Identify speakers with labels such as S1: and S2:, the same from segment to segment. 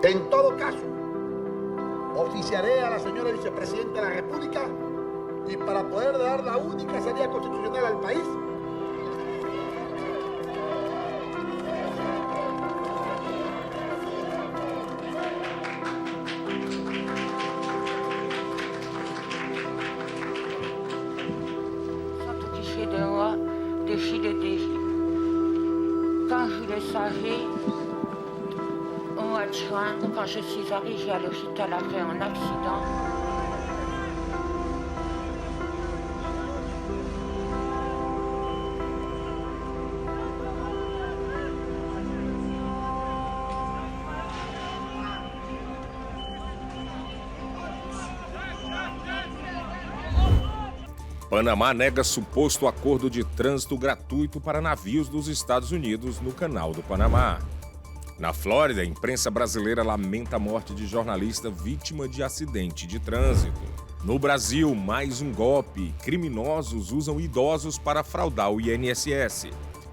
S1: En todo caso, oficiaré a la señora vicepresidenta de la República y para poder dar la única salida constitucional al país,
S2: Quand je le savais, au mois de juin, quand je suis arrivée à l'hôpital après un accident,
S3: Panamá nega suposto acordo de trânsito gratuito para navios dos Estados Unidos no Canal do Panamá. Na Flórida, a imprensa brasileira lamenta a morte de jornalista vítima de acidente de trânsito. No Brasil, mais um golpe. Criminosos usam idosos para fraudar o INSS.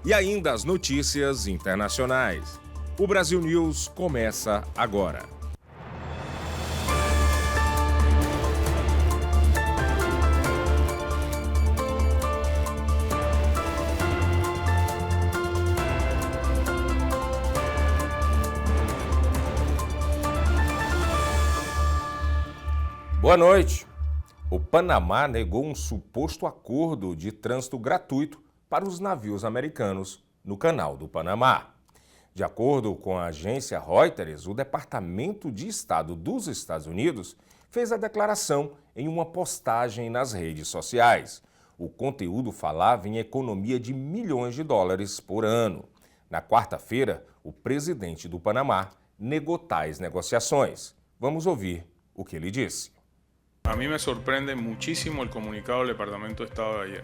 S3: E ainda as notícias internacionais. O Brasil News começa agora. Boa noite. O Panamá negou um suposto acordo de trânsito gratuito para os navios americanos no Canal do Panamá. De acordo com a agência Reuters, o Departamento de Estado dos Estados Unidos fez a declaração em uma postagem nas redes sociais. O conteúdo falava em economia de milhões de dólares por ano. Na quarta-feira, o presidente do Panamá negou tais negociações. Vamos ouvir o que ele disse.
S4: A mí me sorprende muchísimo el comunicado del Departamento de Estado de ayer,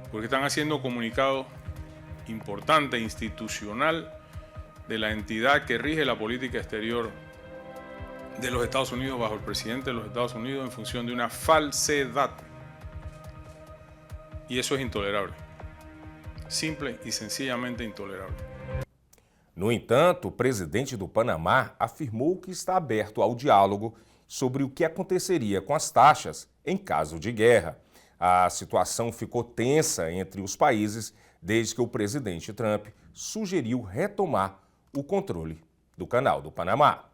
S4: porque están haciendo un comunicado importante e institucional de la entidad que rige la política exterior de los Estados Unidos bajo el presidente de los Estados Unidos en función de una falsedad. Y eso es intolerable, simple y sencillamente intolerable.
S3: No entanto, o presidente do Panamá afirmou que está aberto ao diálogo sobre o que aconteceria com as taxas em caso de guerra. A situação ficou tensa entre os países desde que o presidente Trump sugeriu retomar o controle do Canal do Panamá.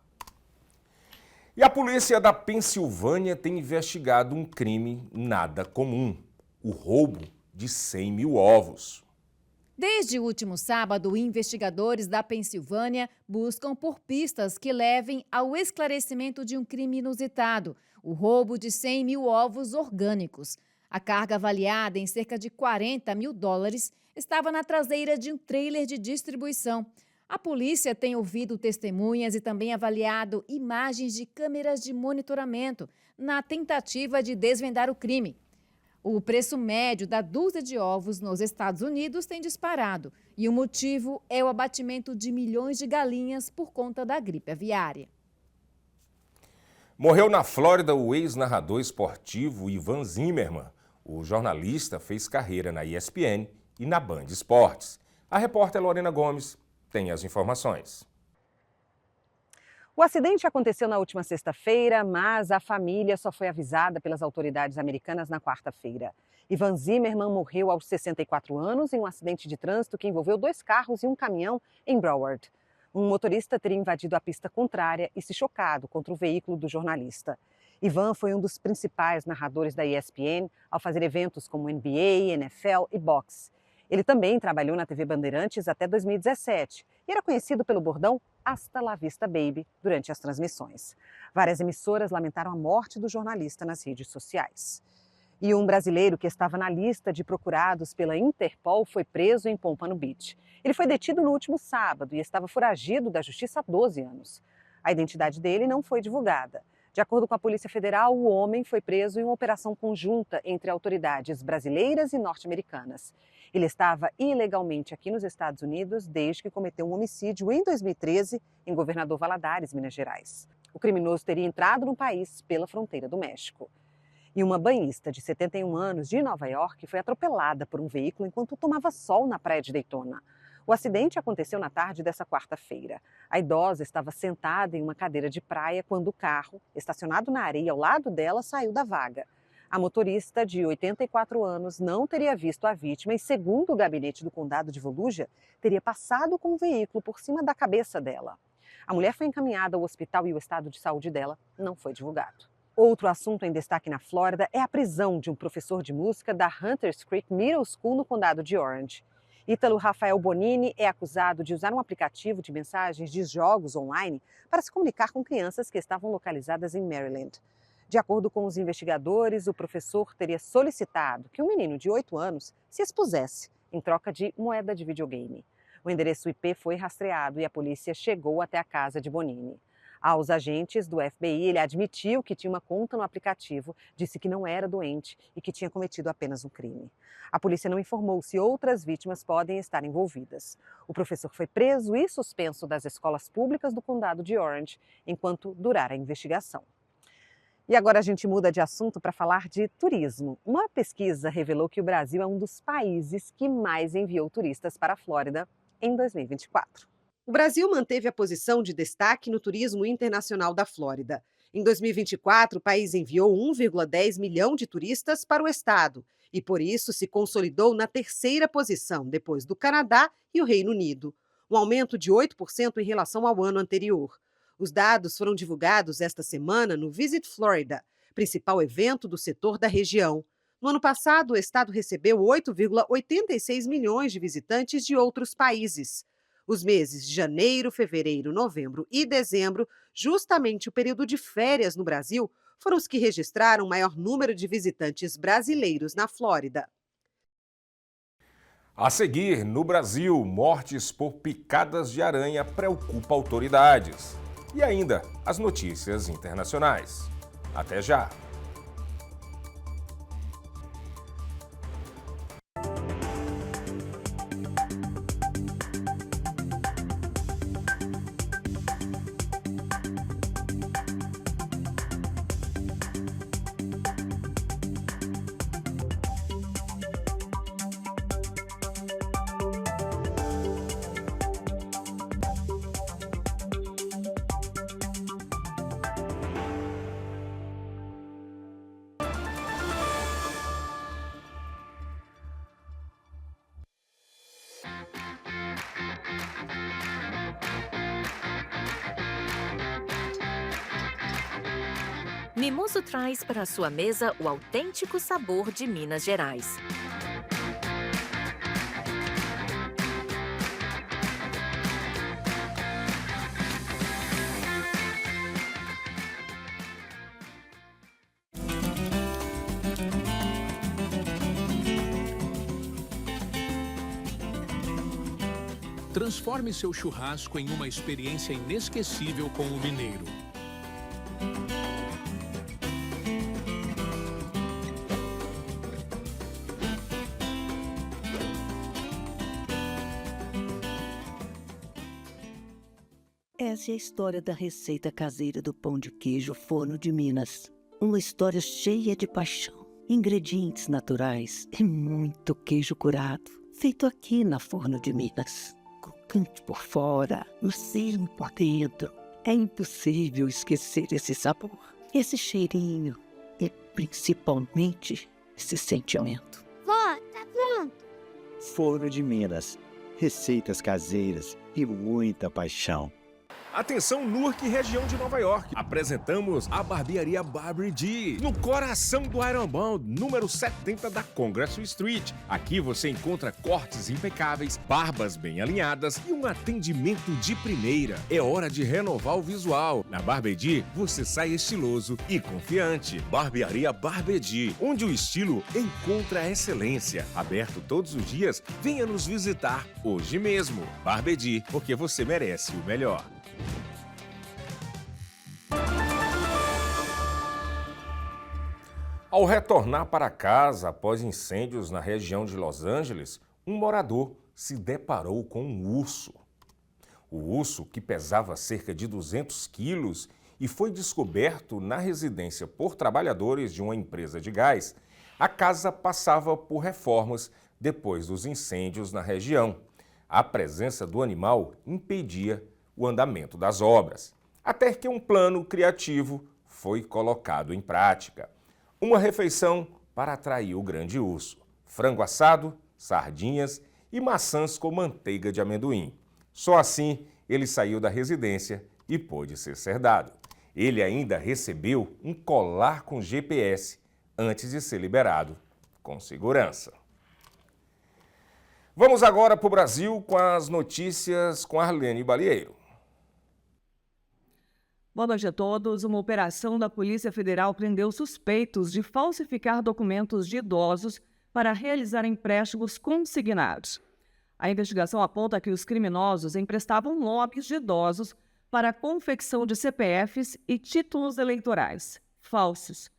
S3: E a polícia da Pensilvânia tem investigado um crime nada comum: o roubo de 100 mil ovos.
S5: Desde o último sábado, investigadores da Pensilvânia buscam por pistas que levem ao esclarecimento de um crime inusitado: o roubo de 100 mil ovos orgânicos. A carga, avaliada em cerca de 40 mil dólares, estava na traseira de um trailer de distribuição. A polícia tem ouvido testemunhas e também avaliado imagens de câmeras de monitoramento na tentativa de desvendar o crime. O preço médio da dúzia de ovos nos Estados Unidos tem disparado e o motivo é o abatimento de milhões de galinhas por conta da gripe aviária.
S3: Morreu na Flórida o ex-narrador esportivo Ivan Zimmerman. O jornalista fez carreira na ESPN e na Band Esportes. A repórter Lorena Gomes tem as informações.
S6: O acidente aconteceu na última sexta-feira, mas a família só foi avisada pelas autoridades americanas na quarta-feira. Ivan Zimmerman morreu aos 64 anos em um acidente de trânsito que envolveu 2 carros e um caminhão em Broward. Um motorista teria invadido a pista contrária e se chocado contra o veículo do jornalista. Ivan foi um dos principais narradores da ESPN ao fazer eventos como NBA, NFL e boxe. Ele também trabalhou na TV Bandeirantes até 2017 e era conhecido pelo bordão "Hasta la vista, baby" durante as transmissões. Várias emissoras lamentaram a morte do jornalista nas redes sociais. E um brasileiro que estava na lista de procurados pela Interpol foi preso em Pompano Beach. Ele foi detido no último sábado e estava foragido da justiça há 12 anos. A identidade dele não foi divulgada. De acordo com a Polícia Federal, o homem foi preso em uma operação conjunta entre autoridades brasileiras e norte-americanas. Ele estava ilegalmente aqui nos Estados Unidos desde que cometeu um homicídio em 2013 em Governador Valadares, Minas Gerais. O criminoso teria entrado no país pela fronteira do México. E uma banhista de 71 anos de Nova York foi atropelada por um veículo enquanto tomava sol na praia de Daytona. O acidente aconteceu na tarde dessa quarta-feira. A idosa estava sentada em uma cadeira de praia quando o carro, estacionado na areia ao lado dela, saiu da vaga. A motorista, de 84 anos, não teria visto a vítima e, segundo o gabinete do condado de Volusia, teria passado com o veículo por cima da cabeça dela. A mulher foi encaminhada ao hospital e o estado de saúde dela não foi divulgado. Outro assunto em destaque na Flórida é a prisão de um professor de música da Hunters Creek Middle School no condado de Orange. Ítalo Rafael Bonini é acusado de usar um aplicativo de mensagens de jogos online para se comunicar com crianças que estavam localizadas em Maryland. De acordo com os investigadores, o professor teria solicitado que um menino de 8 anos se expusesse em troca de moeda de videogame. O endereço IP foi rastreado e a polícia chegou até a casa de Bonini. Aos agentes do FBI, ele admitiu que tinha uma conta no aplicativo, disse que não era doente e que tinha cometido apenas um crime. A polícia não informou se outras vítimas podem estar envolvidas. O professor foi preso e suspenso das escolas públicas do condado de Orange enquanto durar a investigação. E agora a gente muda de assunto para falar de turismo. Uma pesquisa revelou que o Brasil é um dos países que mais enviou turistas para a Flórida em 2024. O Brasil manteve a posição de destaque no turismo internacional da Flórida. Em 2024, o país enviou 1,10 milhão de turistas para o estado e, por isso, se consolidou na terceira posição, depois do Canadá e o Reino Unido, um aumento de 8% em relação ao ano anterior. Os dados foram divulgados esta semana no Visit Florida, principal evento do setor da região. No ano passado, o estado recebeu 8,86 milhões de visitantes de outros países. Os meses de janeiro, fevereiro, novembro e dezembro, justamente o período de férias no Brasil, foram os que registraram o maior número de visitantes brasileiros na Flórida.
S3: A seguir, no Brasil, mortes por picadas de aranha preocupa autoridades. E ainda, as notícias internacionais. Até já!
S7: Mimoso traz para a sua mesa o autêntico sabor de Minas Gerais.
S8: Transforme seu churrasco em uma experiência inesquecível com o mineiro.
S9: Essa é a história da receita caseira do pão de queijo Forno de Minas. Uma história cheia de paixão, ingredientes naturais e muito queijo curado, feito aqui na Forno de Minas. Crocante por fora, macio por dentro. É impossível esquecer esse sabor, esse cheirinho e principalmente esse sentimento.
S10: Vó, tá pronto.
S11: Forno de Minas, receitas caseiras e muita paixão.
S3: Atenção, Newark, região de Nova York. Apresentamos a barbearia Barbie D, no coração do Ironbound, número 70 da Congress Street. Aqui você encontra cortes impecáveis, barbas bem alinhadas e um atendimento de primeira. É hora de renovar o visual. Na Barbie D, você sai estiloso e confiante. Barbearia Barbie D, onde o estilo encontra a excelência. Aberto todos os dias, venha nos visitar hoje mesmo. Barbie D, porque você merece o melhor. Ao retornar para casa após incêndios na região de Los Angeles, um morador se deparou com um urso. O urso, que pesava cerca de 200 quilos e foi descoberto na residência por trabalhadores de uma empresa de gás, a casa passava por reformas depois dos incêndios na região. a presença do animal impedia o andamento das obras, até que um plano criativo foi colocado em prática. Uma refeição para atrair o grande urso: frango assado, sardinhas e maçãs com manteiga de amendoim. Só assim ele saiu da residência e pôde ser cerdado. Ele ainda recebeu um colar com GPS antes de ser liberado com segurança. Vamos agora para o Brasil com as notícias com Arlene Balieiro.
S10: Boa noite a todos. Uma operação da Polícia Federal prendeu suspeitos de falsificar documentos de idosos para realizar empréstimos consignados. A investigação aponta que os criminosos emprestavam nomes de idosos para a confecção de CPFs e títulos eleitorais falsos.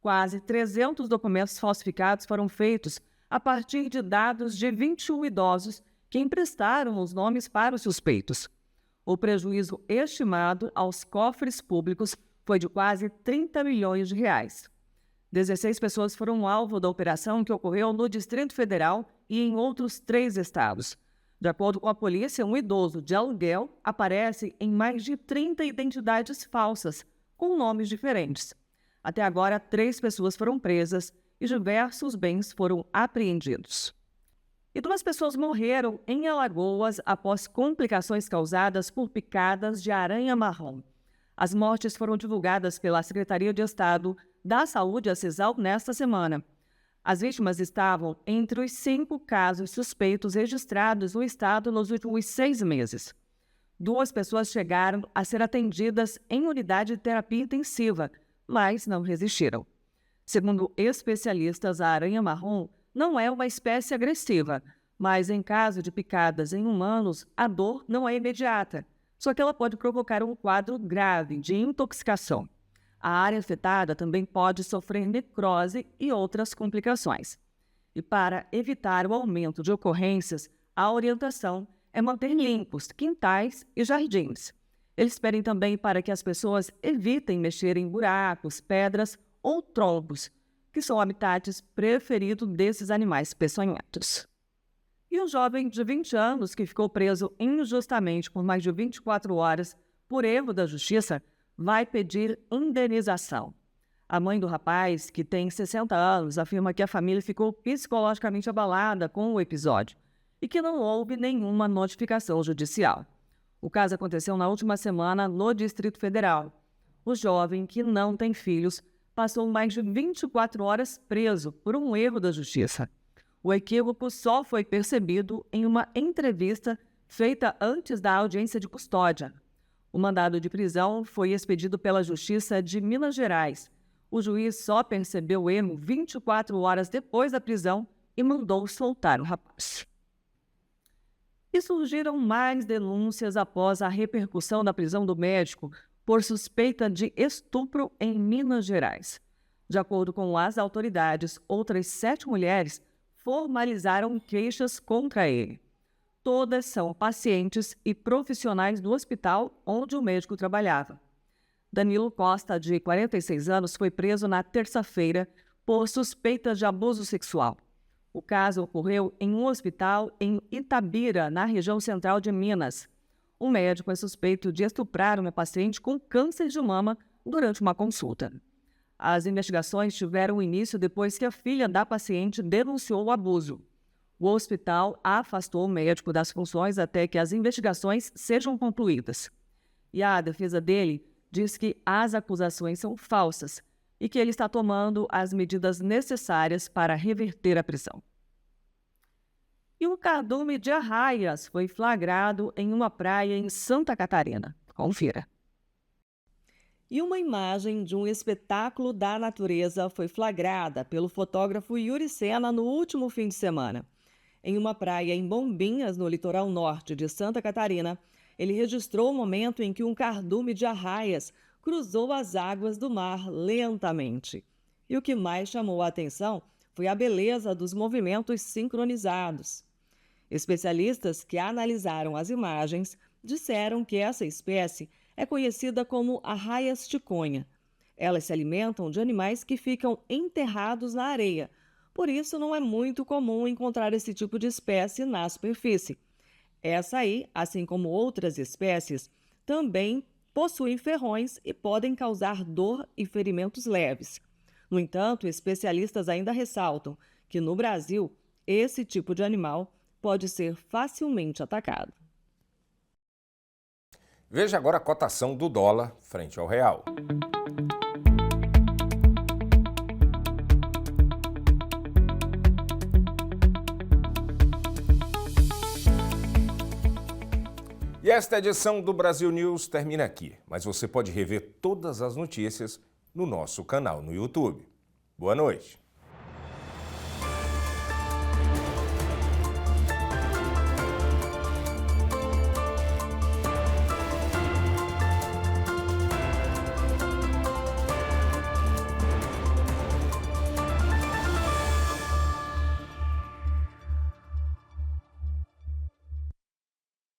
S10: Quase 300 documentos falsificados foram feitos a partir de dados de 21 idosos que emprestaram os nomes para os suspeitos. O prejuízo estimado aos cofres públicos foi de quase 30 milhões de reais. 16 pessoas foram alvo da operação, que ocorreu no Distrito Federal e em outros 3 estados. De acordo com a polícia, um idoso de aluguel aparece em mais de 30 identidades falsas, com nomes diferentes. Até agora, 3 pessoas foram presas e diversos bens foram apreendidos. E 2 pessoas morreram em Alagoas após complicações causadas por picadas de aranha-marrom. As mortes foram divulgadas pela Secretaria de Estado da Saúde, a CESAL, nesta semana. As vítimas estavam entre os 5 casos suspeitos registrados no estado nos últimos 6 meses. 2 pessoas chegaram a ser atendidas em unidade de terapia intensiva, mas não resistiram. Segundo especialistas, a aranha-marrom não é uma espécie agressiva, mas em caso de picadas em humanos, a dor não é imediata, só que ela pode provocar um quadro grave de intoxicação. A área afetada também pode sofrer necrose e outras complicações. E para evitar o aumento de ocorrências, a orientação é manter limpos quintais e jardins. Eles pedem também para que as pessoas evitem mexer em buracos, pedras ou troncos, que são habitats preferidos desses animais peçonhentos. E um jovem de 20 anos que ficou preso injustamente por mais de 24 horas por erro da justiça vai pedir indenização. A mãe do rapaz, que tem 60 anos, afirma que a família ficou psicologicamente abalada com o episódio e que não houve nenhuma notificação judicial. O caso aconteceu na última semana no Distrito Federal. O jovem, que não tem filhos, passou mais de 24 horas preso por um erro da justiça. O equívoco só foi percebido em uma entrevista feita antes da audiência de custódia. O mandado de prisão foi expedido pela Justiça de Minas Gerais. O juiz só percebeu o erro 24 horas depois da prisão e mandou soltar o rapaz. E surgiram mais denúncias após a repercussão da prisão do médico por suspeita de estupro em Minas Gerais. De acordo com as autoridades, outras 7 mulheres formalizaram queixas contra ele. Todas são pacientes e profissionais do hospital onde o médico trabalhava. Danilo Costa, de 46 anos, foi preso na terça-feira por suspeita de abuso sexual. O caso ocorreu em um hospital em Itabira, na região central de Minas. O médico é suspeito de estuprar uma paciente com câncer de mama durante uma consulta. As investigações tiveram início depois que a filha da paciente denunciou o abuso. O hospital afastou o médico das funções até que as investigações sejam concluídas. E a defesa dele diz que as acusações são falsas e que ele está tomando as medidas necessárias para reverter a prisão. E um cardume de arraias foi flagrado em uma praia em Santa Catarina. Confira. E uma imagem de um espetáculo da natureza foi flagrada pelo fotógrafo Yuri Sena no último fim de semana. Em uma praia em Bombinhas, no litoral norte de Santa Catarina, ele registrou o momento em que um cardume de arraias cruzou as águas do mar lentamente. E o que mais chamou a atenção foi a beleza dos movimentos sincronizados. Especialistas que analisaram as imagens disseram que essa espécie é conhecida como arraias ticonha. Elas se alimentam de animais que ficam enterrados na areia. Por isso, não é muito comum encontrar esse tipo de espécie na superfície. Essa aí, assim como outras espécies, também possuem ferrões e podem causar dor e ferimentos leves. No entanto, especialistas ainda ressaltam que no Brasil, esse tipo de animal pode ser facilmente atacado.
S3: Veja agora a cotação do dólar frente ao real. E esta edição do Brasil News termina aqui, mas você pode rever todas as notícias no nosso canal no YouTube. Boa noite.